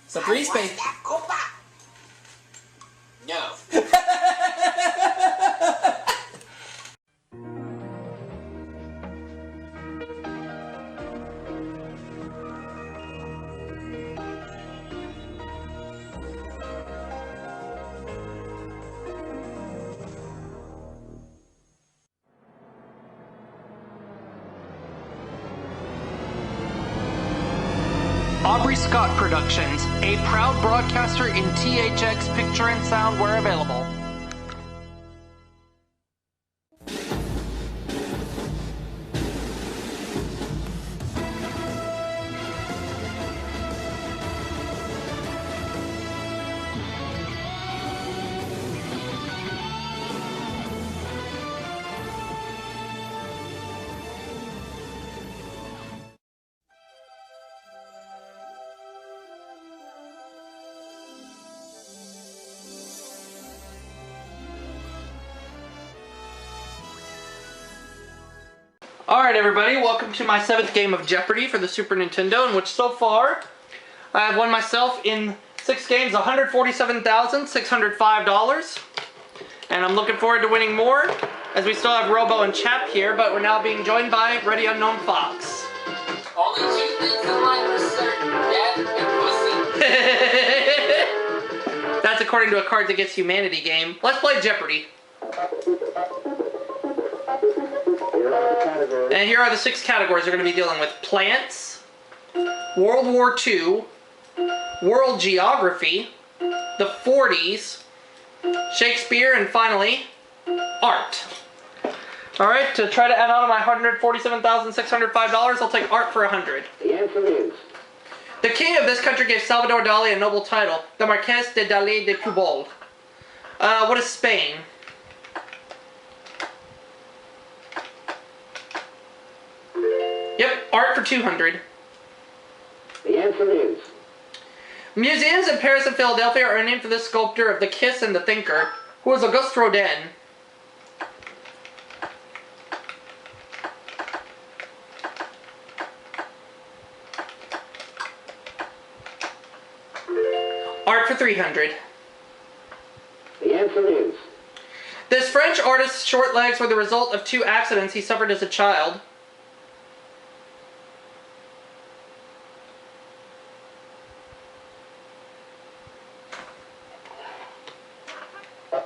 So three space. No. Aubrey Scott Productions, a proud broadcaster in THX picture and sound where available. Alright everybody, welcome to my 7th game of Jeopardy for the Super Nintendo, in which so far I have won myself in 6 games $147,605. And I'm looking forward to winning more, as we still have Robo and Chap here, but we're now being joined by Ready Unknown Fox. Only two things in life are certain, death and pussy. That's according to a Cards Against Humanity game. Let's play Jeopardy! And here are the 6 categories we're going to be dealing with. Plants, World War II, World Geography, the 40s, Shakespeare, and finally, art. Alright, to try to add on to my $147,605, I'll take art for 100. The answer is... The king of this country gave Salvador Dali a noble title, the Marqués de Dali de Pubol. What is Spain? Yep, art for 200. The answer is... Museums in Paris and Philadelphia are named for the sculptor of The Kiss and the Thinker, who was Auguste Rodin. Art for 300. The answer is... This French artist's short legs were the result of 2 accidents he suffered as a child.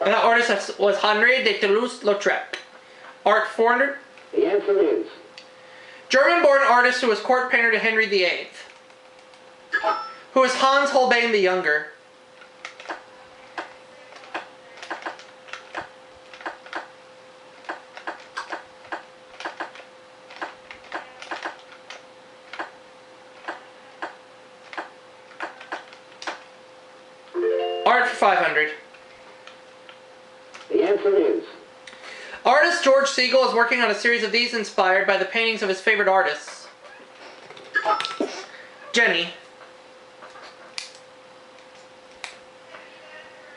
And that artist was Henri de Toulouse-Lautrec. Art 400. The answer is... German-born artist who was court painter to Henry VIII. Who was Hans Holbein the Younger. Art for 500. The answer is... Artist George Siegel is working on a series of these inspired by the paintings of his favorite artists. Jenny.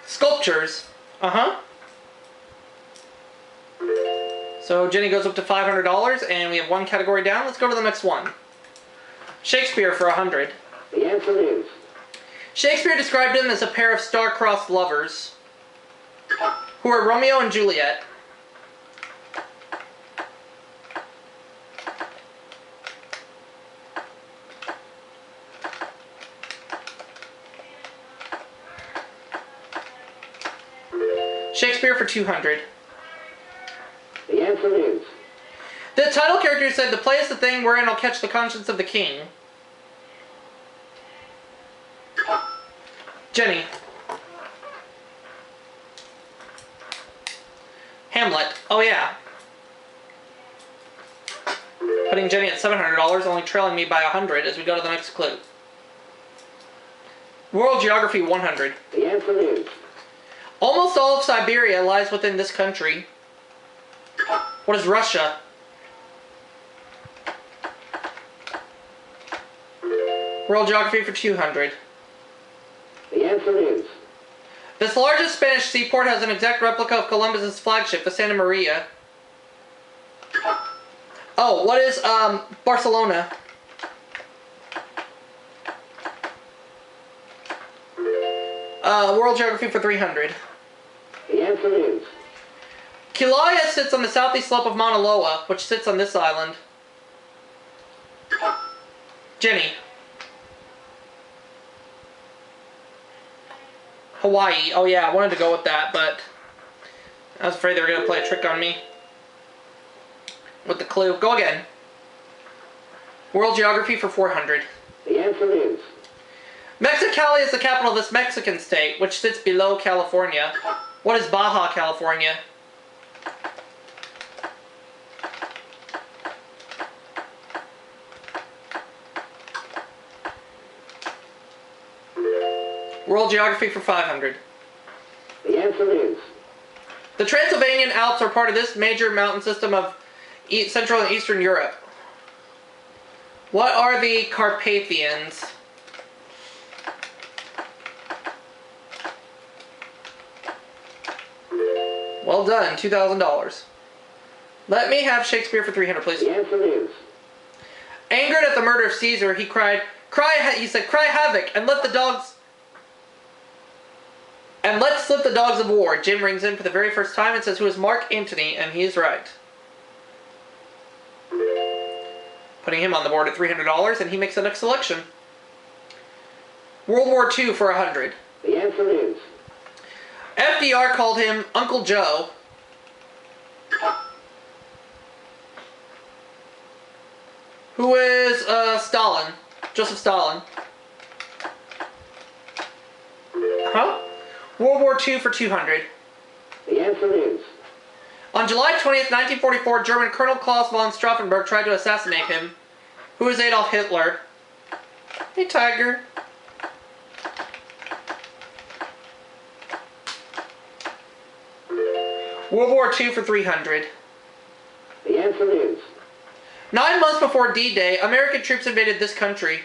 Sculptures. So Jenny goes up to $500, and we have 1 category down. Let's go to the next one. Shakespeare for 100. The answer is... Shakespeare described them as a pair of star-crossed lovers, who are Romeo and Juliet. Shakespeare for 200. The answer is... The title character said, "The play is the thing wherein I'll catch the conscience of the king." Jenny. Hamlet. Oh yeah. Putting Jenny at $700, only trailing me by 100 as we go to the next clue. World Geography 100. The answer is... Almost all of Siberia lies within this country. What is Russia? World Geography for 200. The answer is... This largest Spanish seaport has an exact replica of Columbus's flagship, the Santa Maria. Oh, what is Barcelona? World Geography for 300. The answer is Kilauea sits on the southeast slope of Mauna Loa, which sits on this island. Jenny. Hawaii. Oh yeah, I wanted to go with that, but I was afraid they were going to play a trick on me with the clue. Go again. World Geography for 400. the answer is Mexicali is the capital of this Mexican state, which sits below California. What is Baja California? World Geography for 500. the answer is The Transylvanian Alps are part of this major mountain system of Central and Eastern Europe. What are the Carpathians? Well done, $2,000. Let me have Shakespeare for 300, please. the answer is Angered at the murder of Caesar, he cried, he said, "Cry havoc, and let the dogs... and let's slip the dogs of war." Jim rings in for the very first time and says, "Who is Mark Antony?" And he is right. Putting him on the board at $300, and he makes the next selection. World War II for 100. the answer is FDR called him Uncle Joe. Who is Stalin? Joseph Stalin. Huh? World War II for 200. the answer is On July 20th, 1944, German Colonel Klaus von Stauffenberg tried to assassinate him. Who is Adolf Hitler? Hey, Tiger. World War II for 300. the answer is 9 months before D-Day, American troops invaded this country.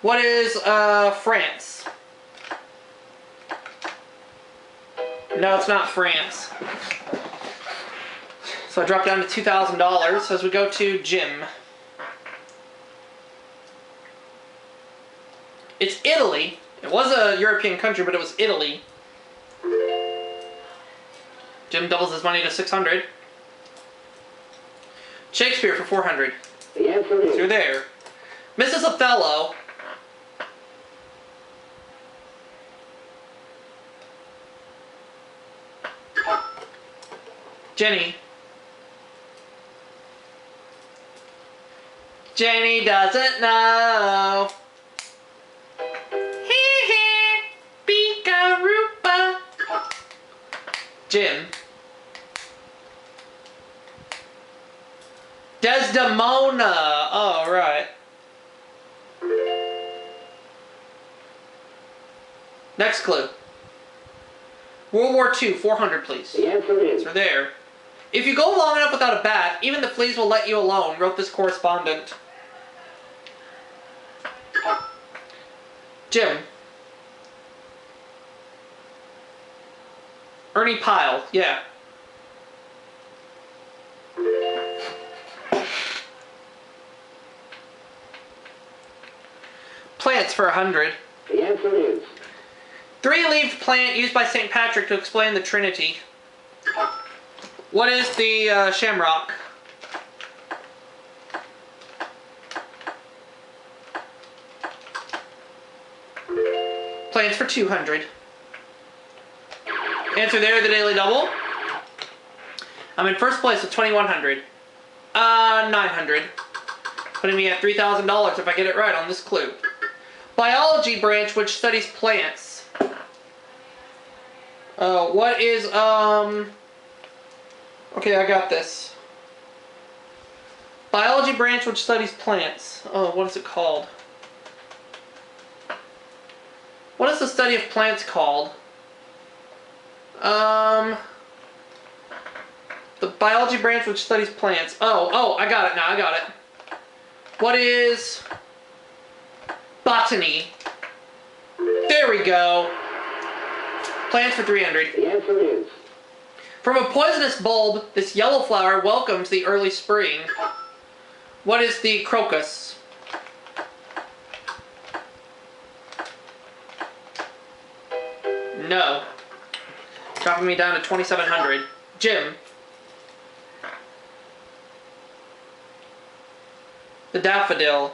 What is France? No, it's not France. So I drop down to $2,000 as we go to Jim. It's Italy. It was a European country, but it was Italy. Jim doubles his money to 600. Shakespeare for 400. the answer is So you're there. Mrs. Othello. Jenny. Jenny doesn't know. Hee hee, Pika-roopa. Jim. Desdemona. Oh, right. Next clue. World War II, 400, please. the answer is So there. If you go long enough without a bat, even the fleas will let you alone, wrote this correspondent. Jim. Ernie Pyle, yeah. Plants for 100. the answer is 3-leaved plant used by St. Patrick to explain the Trinity. What is the shamrock? Plants for 200. Answer there, the Daily Double. I'm in first place with 2,100. 900. Putting me at $3,000 if I get it right on this clue. Biology branch which studies plants. What is, okay, I got this. Biology branch which studies plants. Oh, what is it called? What is the study of plants called? The biology branch which studies plants. Oh, I got it now, I got it. What is botany? There we go. Plants for 300. the answer is From a poisonous bulb, this yellow flower welcomes the early spring. What is the crocus? dropping me down to 2,700. Jim. The daffodil.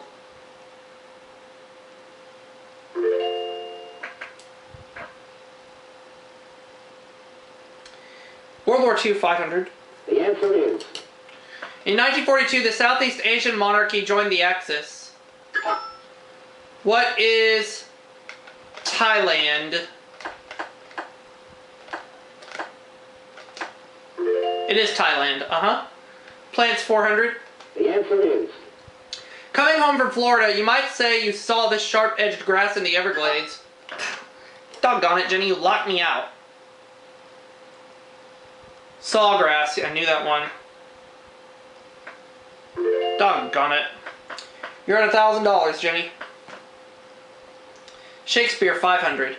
World War II, 500. The answer is In 1942, the Southeast Asian monarchy joined the Axis. What is Thailand? It is Thailand, Plants, 400. the answer is Coming home from Florida, you might say you saw this sharp-edged grass in the Everglades. Doggone it, Jenny, you locked me out. Sawgrass, I knew that one. Doggone it. You're at $1,000, Jenny. Shakespeare, 500.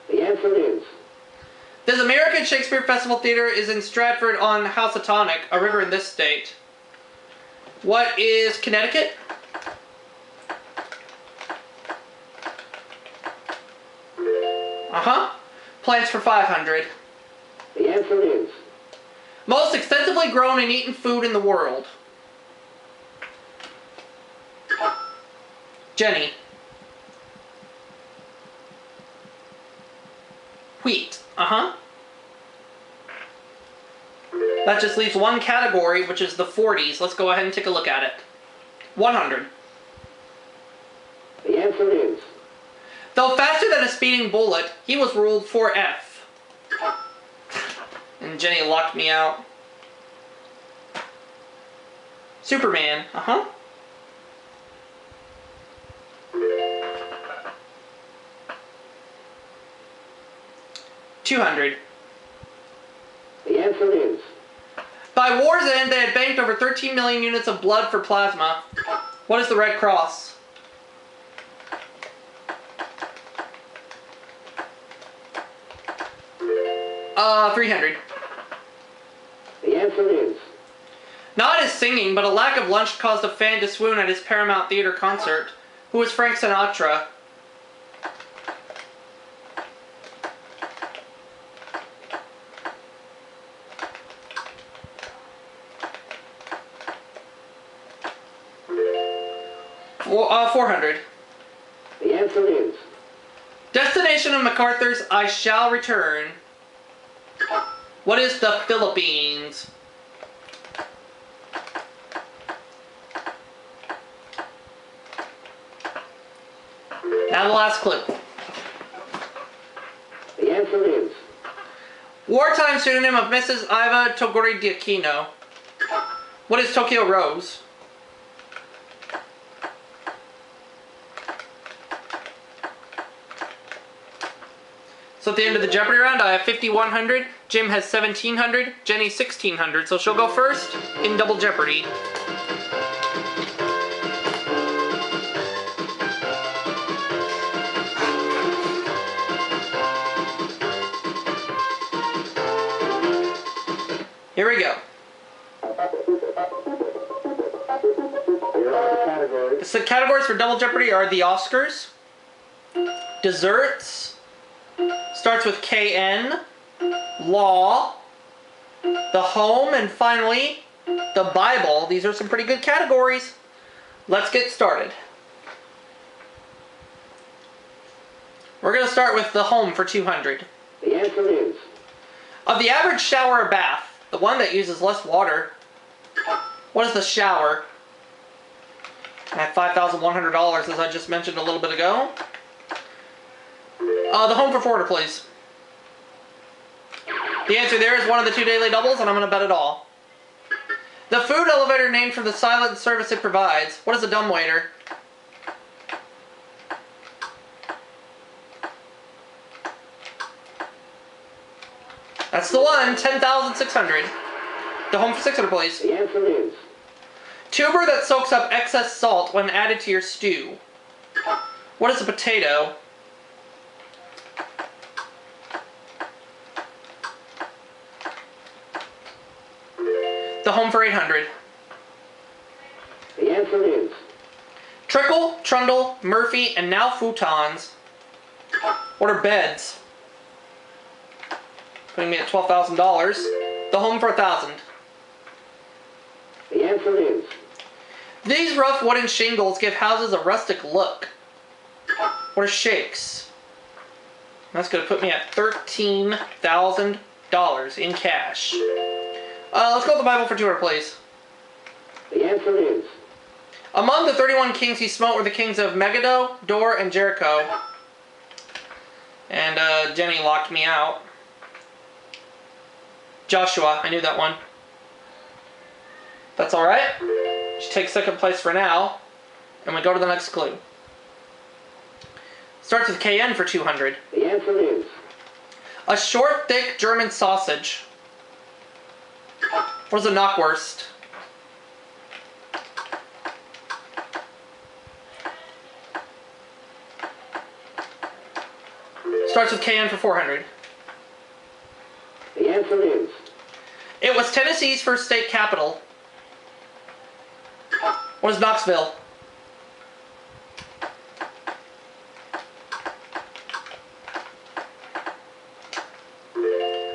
the answer is This American Shakespeare Festival Theater is in Stratford on Housatonic, a river in this state. What is Connecticut? Plants for 500. the answer is Most extensively grown and eaten food in the world. Jenny. Wheat. That just leaves one category, which is the 40s. Let's go ahead and take a look at it. 100. the answer is Though faster than a speeding bullet, he was ruled 4F. And Jenny locked me out. Superman. 200. the answer is By war's end, they had banked over 13 million units of blood for plasma. What is the Red Cross? Uh, 300. the answer is Not his singing, but a lack of lunch caused a fan to swoon at his Paramount Theater concert. Who was Frank Sinatra? Well, 400. the answer is Destination of MacArthur's I Shall Return. What is the Philippines? Now the last clue. the answer is Wartime pseudonym of Mrs. Iva Toguri de Aquino. What is Tokyo Rose? So at the end of the Jeopardy round, I have 5,100, Jim has 1,700, Jenny 1,600, so she'll go first in Double Jeopardy. Here we go. here are the categories. The categories for Double Jeopardy are the Oscars, desserts, starts with KN, law, the home, and finally, the Bible. These are some pretty good categories. Let's get started. We're going to start with the home for 200. The answer is Of the average shower or bath, the one that uses less water, what is the shower? I have $5,100, as I just mentioned a little bit ago. The home for 400, please. The answer there is one of the 2 daily doubles, and I'm going to bet it all. The food elevator named for the silent service it provides. What is a dumbwaiter? That's the one, 10,600. The home for 600, please. the answer is Tuber that soaks up excess salt when added to your stew. What is a potato? The home for 800. the answer is Trickle, Trundle, Murphy, and now futons. What are beds? putting me at $12,000. The home for 1,000. The answer is These rough wooden shingles give houses a rustic look. What are shakes? That's going to put me at $13,000 in cash. Let's go with the Bible for 200, please. the answer is Among the 31 kings he smote were the kings of Megiddo, Dor, and Jericho. And Jenny locked me out. Joshua, I knew that one. That's alright. She takes second place for now. And we go to the next clue. Starts with KN for 200. the answer is A short, thick German sausage. What is a knockwurst? Starts with KN for 400. the answer is It was Tennessee's first state capital. What is Knoxville?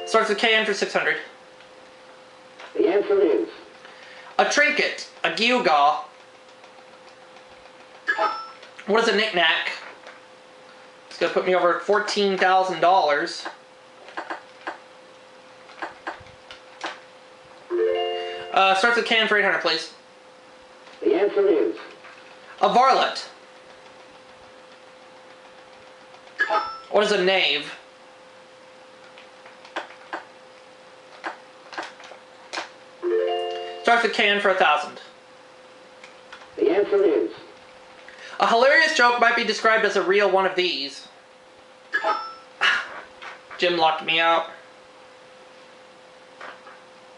Starts with KN for 600. the answer is A trinket. A gewgaw. What is a knick-knack? It's going to put me over $14,000. Starts with KN for 800, please. the answer is A varlet. What is a knave? Starts with KN for 1,000. the answer is A hilarious joke might be described as a real one of these. Jim locked me out.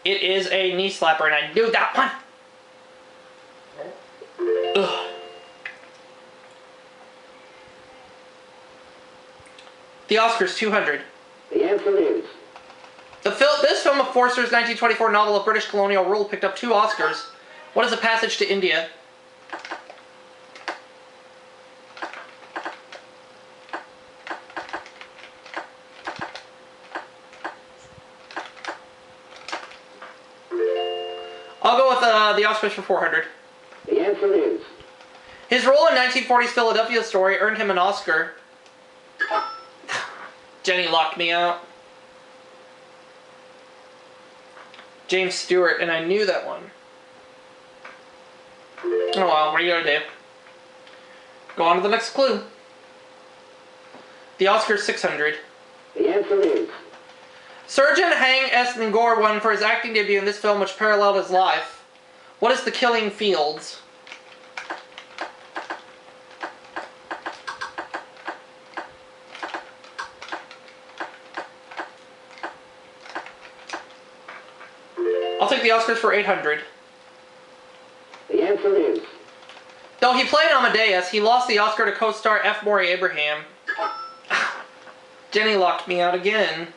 It is a knee slapper, and I knew that one. Ugh. The Oscars, 200. the answer is This film of Forster's 1924 novel of British colonial rule picked up 2 Oscars. What is A Passage to India? I'll go with the Oscars for 400. the answer is His role in 1940's Philadelphia Story earned him an Oscar. Jenny locked me out. James Stewart, and I knew that one. Oh well, what are you gonna do? Go on to the next clue. The Oscars, 600. the answer is Surgeon Hang S. Ngor won for his acting debut in this film which paralleled his life. What is The Killing Fields? I'll take the Oscars for 800. the answer is Though he played Amadeus, he lost the Oscar to co-star F. Maury Abraham. Jenny locked me out again.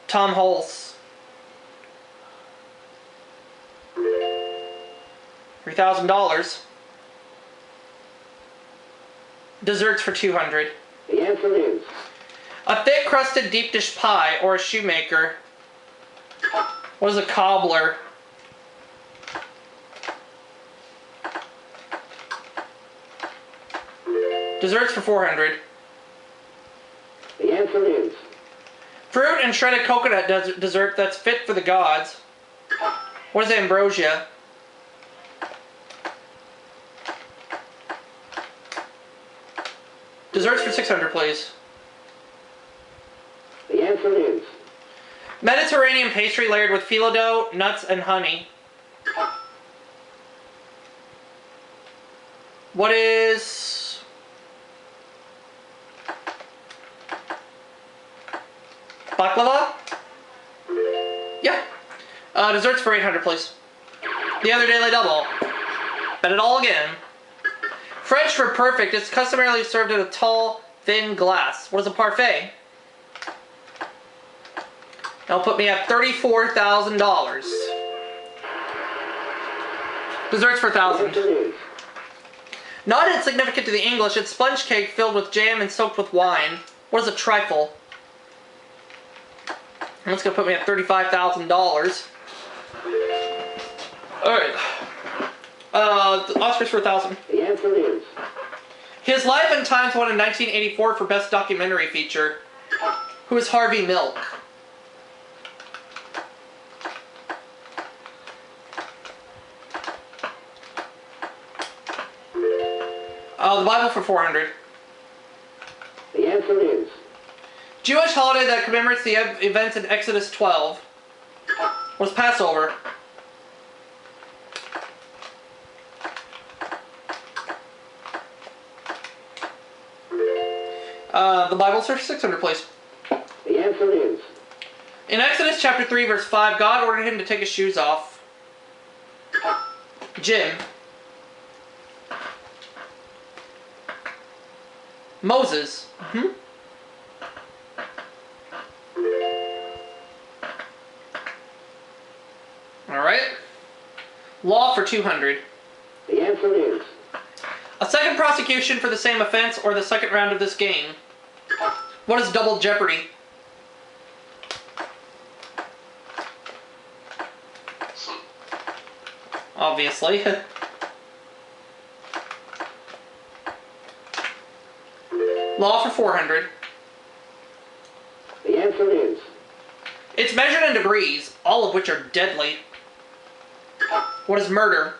Tom Hulse. $3,000. Desserts for 200. the answer is A thick crusted deep dish pie or a shoemaker. What is a cobbler? Desserts for 400. the answer is Fruit and shredded coconut dessert that's fit for the gods. What is ambrosia? Desserts for 600, please. the answer is Mediterranean pastry layered with phyllo dough, nuts, and honey. What is... baklava? Yeah. Desserts for 800, please. The other daily double. Bet it all again. French for perfect is customarily served in a tall, thin glass. What is a parfait? That'll put me at $34,000. Desserts for 1,000. answer is Not insignificant to the English, it's sponge cake filled with jam and soaked with wine. What is a trifle? That's gonna put me at $35,000. Alright. Oscars for 1,000. The answer is His Life and Times won in 1984 for Best Documentary Feature. Who is Harvey Milk? The Bible for 400. the answer is Jewish holiday that commemorates the events in Exodus 12 was Passover. The Bible's for 600, please. the answer is In Exodus chapter 3, verse 5, God ordered him to take his shoes off. Jim. Moses. Alright. Law for 200. the answer is A second prosecution for the same offense or the second round of this game. What is double jeopardy? Obviously. Law for 400. the answer is It's measured in degrees, all of which are deadly. What is murder?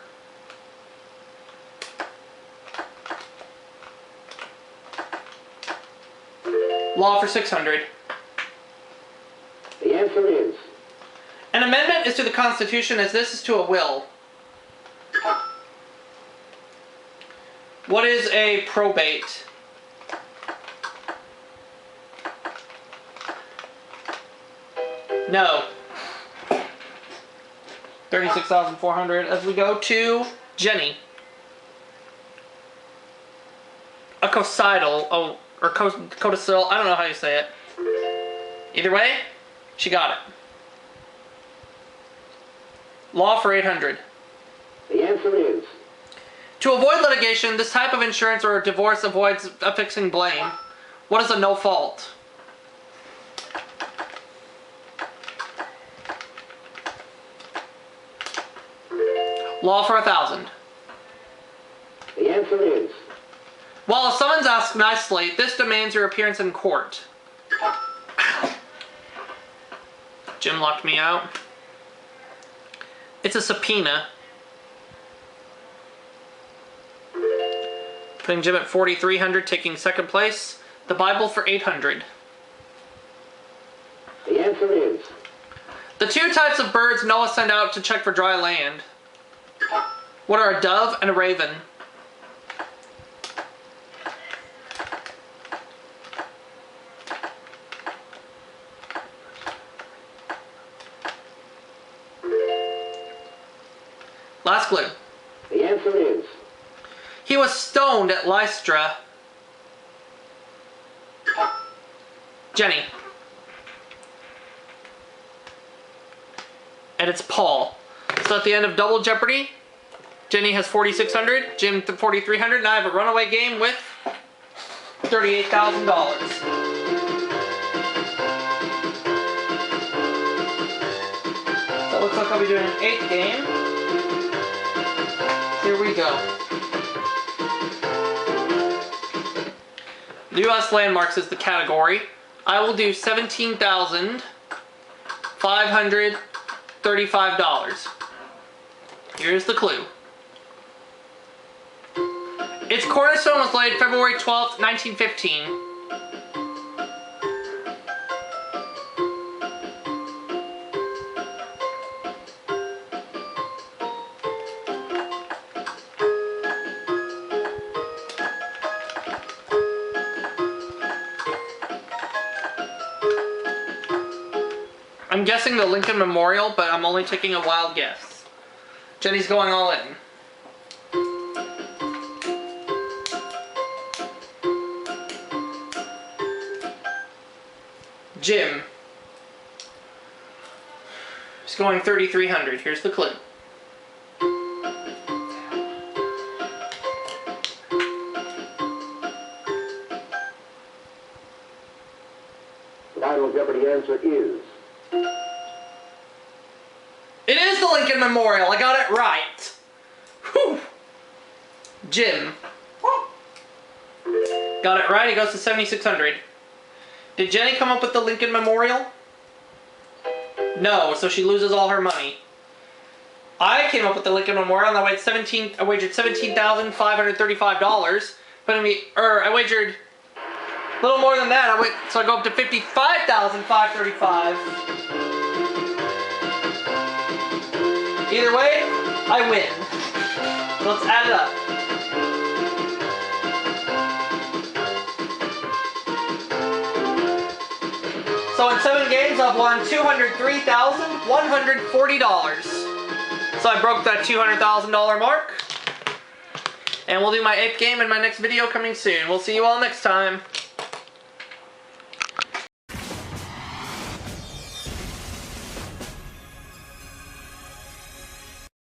Law for 600. the answer is An amendment is to the Constitution as this is to a will. What is a probate? No. 36,400 as we go to Jenny. A codicil, or codicil, I don't know how you say it. Either way, she got it. Law for 800. the answer is To avoid litigation, this type of insurance or divorce avoids affixing blame. What is a no fault? Law for 1,000. the answer is While a summons asks nicely, this demands your appearance in court. Jim locked me out. It's a subpoena. Putting Jim at 4,300, taking second place. The Bible for 800. the answer is The two types of birds Noah sent out to check for dry land. What are a dove and a raven? Last clue. the answer is He was stoned at Lystra. Jenny. And it's Paul. So at the end of Double Jeopardy, Jenny has 4,600, Jim 4,300, and I have a runaway game with $38,000. So it looks like I'll be doing an 8th game. Here we go. U.S. landmarks is the category. I will do $17,535. Here's the clue. Its cornerstone was laid February 12th, 1915. I'm guessing the Lincoln Memorial, but I'm only taking a wild guess. Jenny's going all in. Jim is going 3,300. Here's the clue. the final Jeopardy answer is It is the Lincoln Memorial. I got it right. Whew. Jim. Got it right. He goes to 7,600. Did Jenny come up with the Lincoln Memorial? No, so she loses all her money. I came up with the Lincoln Memorial, and I wagered $17,535. Putting me, I wagered a little more than that. So I go up to $55,535. Either way, I win. So let's add it up. So in 7 games, I've won $203,140. So I broke that $200,000 mark. And we'll do my 8th game in my next video coming soon. We'll see you all next time.